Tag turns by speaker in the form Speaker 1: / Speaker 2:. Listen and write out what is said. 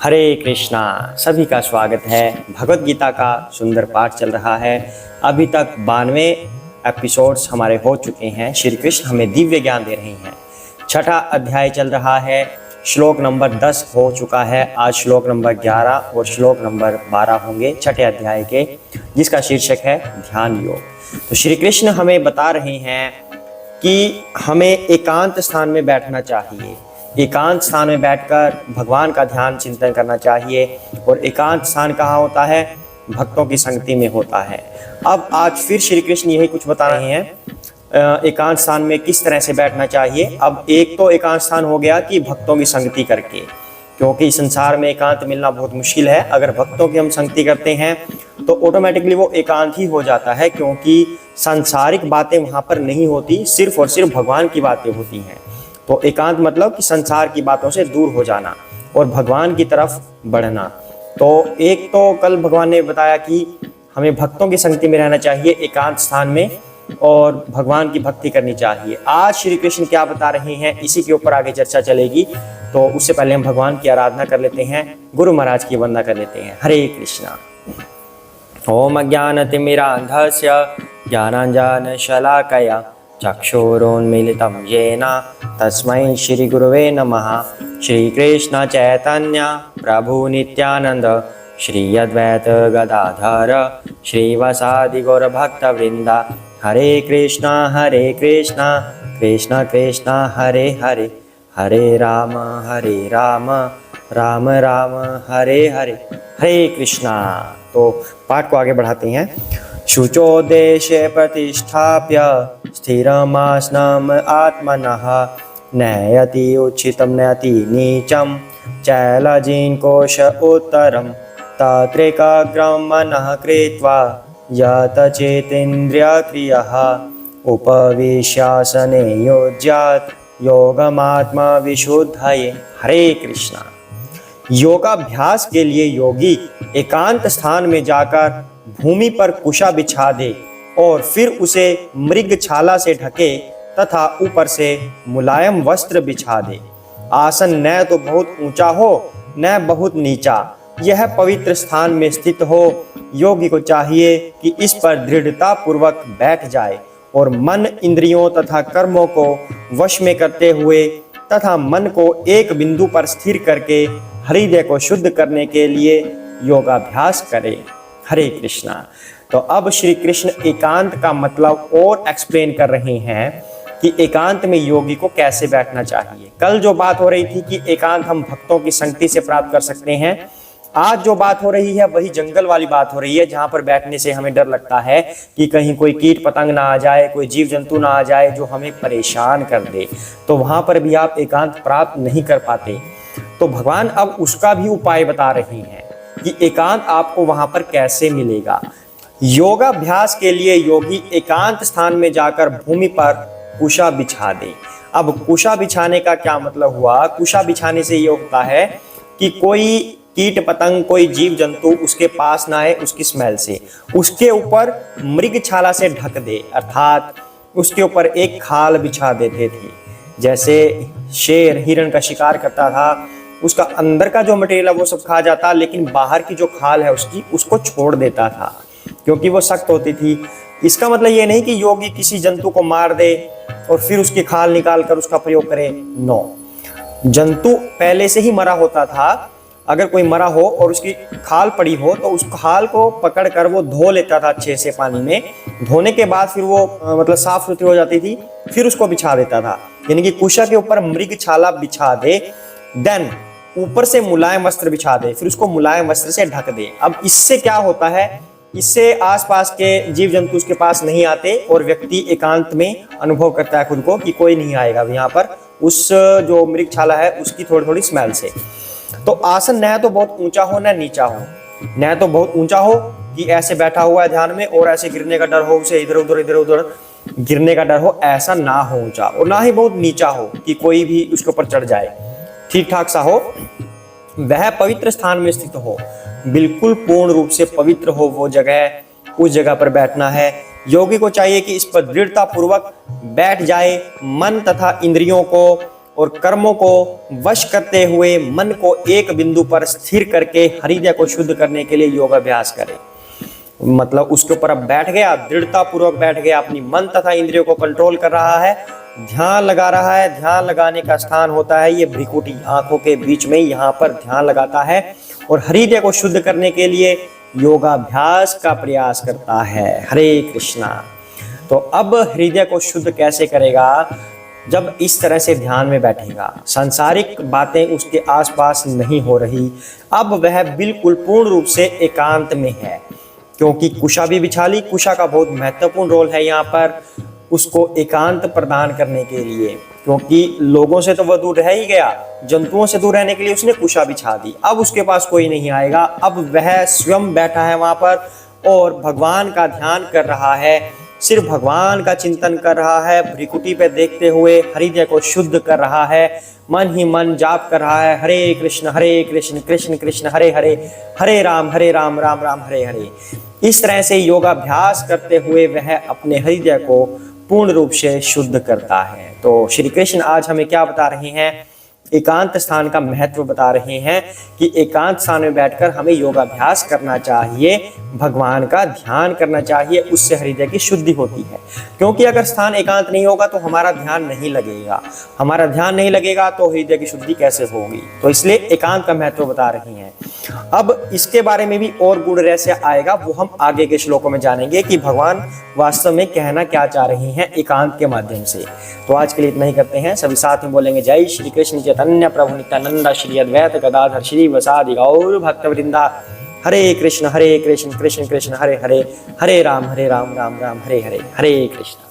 Speaker 1: हरे कृष्णा। सभी का स्वागत है। भगवत गीता का सुंदर पाठ चल रहा है। अभी तक 92 एपिसोड्स हमारे हो चुके हैं। श्री कृष्ण हमें दिव्य ज्ञान दे रहे हैं। छठा अध्याय चल रहा है। श्लोक नंबर 10 हो चुका है। आज श्लोक नंबर 11 और श्लोक नंबर 12 होंगे छठे अध्याय के, जिसका शीर्षक है ध्यान योग। तो श्री कृष्ण हमें बता रहे हैं कि हमें एकांत स्थान में बैठना चाहिए। एकांत स्थान में बैठकर भगवान का ध्यान चिंतन करना चाहिए। और एकांत स्थान कहाँ होता है? भक्तों की संगति में होता है। अब आज फिर श्री कृष्ण यही कुछ बता रहे हैं एकांत स्थान में किस तरह से बैठना चाहिए। अब एक तो एकांत स्थान हो गया कि भक्तों की संगति करके, क्योंकि संसार में एकांत मिलना बहुत मुश्किल है। अगर भक्तों की हम संगति करते हैं तो ऑटोमेटिकली वो एकांत ही हो जाता है, क्योंकि सांसारिक बातें वहाँ पर नहीं होती, सिर्फ और सिर्फ भगवान की बातें होती हैं। तो एकांत मतलब कि संसार की बातों से दूर हो जाना और भगवान की तरफ बढ़ना। तो एक तो कल भगवान ने बताया कि हमें भक्तों की संगति में रहना चाहिए एकांत स्थान में, और भगवान की भक्ति करनी चाहिए। आज श्री कृष्ण क्या बता रहे हैं, इसी के ऊपर आगे चर्चा चलेगी। तो उससे पहले हम भगवान की आराधना कर लेते हैं, गुरु महाराज की वंदना कर लेते हैं। हरे कृष्णा। ओम अज्ञानतिमिरान्धस्य ज्ञानाञ्जनशलाकया चक्षुरुन्मीलितं येन तस्मै श्रीगुरुवे नमः। श्रीकृष्ण चैतन्य प्रभु नित्यानंद श्री अद्वैत गदाधर श्रीवासादि गौरभक्तवृंद। हरे कृष्णा कृष्णा कृष्णा हरे हरे, हरे राम राम राम हरे हरे। हरे कृष्णा। तो पाठ को आगे बढ़ाते हैं। शुचोदेशे प्रतिष्ठाप्य स्थिरमासनम् आत्मनः नयति उचितं नयति नीचं चैलजिन्कोश उत्तरं तत्रैकाग्रं मनः कृत्वा यत चेतेन्द्रियक्रियः उपविश्यासने युज्यात् योगमात्मा विशुद्धये। हरे कृष्णा। योगाभ्यास के लिए योगी एकांत स्थान में जाकर भूमि पर कुशा बिछा दे और फिर उसे मृग छाला से ढके तथा ऊपर से मुलायम वस्त्र बिछा दे। आसन न तो बहुत ऊंचा हो न बहुत नीचा, यह पवित्र स्थान में स्थित हो। योगी को चाहिए कि इस पर दृढ़ता पूर्वक बैठ जाए और मन इंद्रियों तथा कर्मों को वश में करते हुए तथा मन को एक बिंदु पर स्थिर करके हृदय को शुद्ध करने के लिए योगाभ्यास करे। हरे कृष्णा। तो अब श्री कृष्ण एकांत का मतलब और एक्सप्लेन कर रहे हैं कि एकांत में योगी को कैसे बैठना चाहिए। कल जो बात हो रही थी कि एकांत हम भक्तों की संगति से प्राप्त कर सकते हैं, आज जो बात हो रही है वही जंगल वाली बात हो रही है, जहां पर बैठने से हमें डर लगता है कि कहीं कोई कीट पतंग ना आ जाए, कोई जीव जंतु ना आ जाए जो हमें परेशान कर दे। तो वहां पर भी आप एकांत प्राप्त नहीं कर पाते। तो भगवान अब उसका भी उपाय बता रहे हैं कि एकांत आपको वहां पर कैसे मिलेगा। योगाभ्यास के लिए योगी एकांत स्थान में जाकर भूमि पर कुशा बिछा दे। अब कुशा बिछाने का क्या मतलब हुआ? कुशा बिछाने से ये होता है कि कोई कीट पतंग, कोई जीव जंतु उसके पास ना आए उसकी स्मेल से। उसके ऊपर मृग छाला से ढक दे, अर्थात उसके ऊपर एक खाल बिछा देते थे। जैसे शेर हिरण का शिकार करता था, उसका अंदर का जो मटेरियल है वो सब खा जाता, लेकिन बाहर की जो खाल है उसको छोड़ देता था, क्योंकि वो सख्त होती थी। इसका मतलब ये नहीं कि योगी किसी जंतु को मार दे और फिर उसकी खाल निकाल कर उसका प्रयोग करे। नो, जंतु पहले से ही मरा होता था। अगर कोई मरा हो और उसकी खाल पड़ी हो तो उस खाल को पकड़ कर वो धो लेता था अच्छे से पानी में। धोने के बाद फिर वो मतलब साफ सुथरी हो जाती थी, फिर उसको बिछा देता था। यानी कि कुशा के ऊपर मृग छाला बिछा दे, देन ऊपर से मुलायम वस्त्र बिछा दे, फिर उसको मुलायम वस्त्र से ढक दे। अब इससे क्या होता है? इससे आसपास के जीव जंतु उसके पास नहीं आते और व्यक्ति एकांत में अनुभव करता है खुद को कि कोई नहीं आएगा यहाँ पर, उस जो मृग छाला है उसकी थोड़ी थोड़ी स्मेल से। तो आसन न तो बहुत ऊंचा हो न नीचा हो। न तो बहुत ऊंचा हो कि ऐसे बैठा हुआ है ध्यान में और ऐसे गिरने का डर हो, उसे इधर उधर गिरने का डर हो, ऐसा ना हो ऊंचा। और ना ही बहुत नीचा हो कि कोई भी उसके ऊपर चढ़ जाए। ठीक ठाक सा हो, वह पवित्र स्थान में स्थित हो, बिल्कुल पूर्ण रूप से पवित्र हो वो जगह, उस जगह पर बैठना है। योगी को चाहिए कि इस पर दृढ़ता पूर्वक बैठ जाए, मन तथा इंद्रियों को और कर्मों को वश करते हुए मन को एक बिंदु पर स्थिर करके हृदय को शुद्ध करने के लिए योगाभ्यास करें। मतलब उसके ऊपर अब बैठ गया, दृढ़ता पूर्वक बैठ गया, अपनी मन तथा इंद्रियों को कंट्रोल कर रहा है, ध्यान लगा रहा है। ध्यान लगाने का स्थान होता है ये भ्रिकुटी, आंखों के बीच में, यहाँ पर ध्यान लगाता है और हृदय को शुद्ध करने के लिए योगाभ्यास का प्रयास करता है। हरे कृष्णा। तो अब हृदय को शुद्ध कैसे करेगा? जब इस तरह से ध्यान में बैठेगा, सांसारिक बातें उसके आसपास नहीं हो रही, अब वह बिल्कुल पूर्ण रूप से एकांत में है, क्योंकि कुशा भी बिछा ली। कुशा का बहुत महत्वपूर्ण रोल है यहाँ पर, उसको एकांत प्रदान करने के लिए, क्योंकि लोगों से तो वह दूर रह ही गया, जंतुओं से दूर रहने के लिए उसने कुशा बिछा दी। अब उसके पास कोई नहीं आएगा, अब वह स्वयं बैठा है वहां पर और भगवान का ध्यान कर रहा है, सिर्फ भगवान का चिंतन कर रहा है, भ्रिकुटी पे देखते हुए हृदय को शुद्ध कर रहा है, मन ही मन जाप कर रहा है, हरे कृष्ण कृष्ण कृष्ण हरे हरे, हरे राम राम राम हरे हरे। इस तरह से योगाभ्यास करते हुए वह अपने हृदय को पूर्ण रूप से शुद्ध करता है। तो श्री कृष्ण आज हमें क्या बता रहे हैं? एकांत स्थान का महत्व बता रहे हैं कि एकांत स्थान में बैठकर हमें योगाभ्यास करना चाहिए, भगवान का ध्यान करना चाहिए, उससे हृदय की शुद्धि होती है। क्योंकि अगर स्थान एकांत नहीं होगा तो हमारा ध्यान नहीं लगेगा, हमारा ध्यान नहीं लगेगा तो हृदय की शुद्धि कैसे होगी? तो इसलिए एकांत का महत्व बता रही हैं। अब इसके बारे में भी और गूढ़ रहस्य आएगा, वो हम आगे के श्लोकों में जानेंगे कि भगवान वास्तव में कहना क्या चाह रहे हैं एकांत के माध्यम से। तो आज के लिए इतना ही करते हैं, सभी साथ में बोलेंगे जय श्री कृष्ण चैतन्य प्रभु नित्यानंद श्री अद्वैत गदाधर श्री वसादि गौर भक्तवृंदा। हरे कृष्ण कृष्ण कृष्ण हरे हरे, हरे राम राम राम हरे हरे, हरे कृष्ण।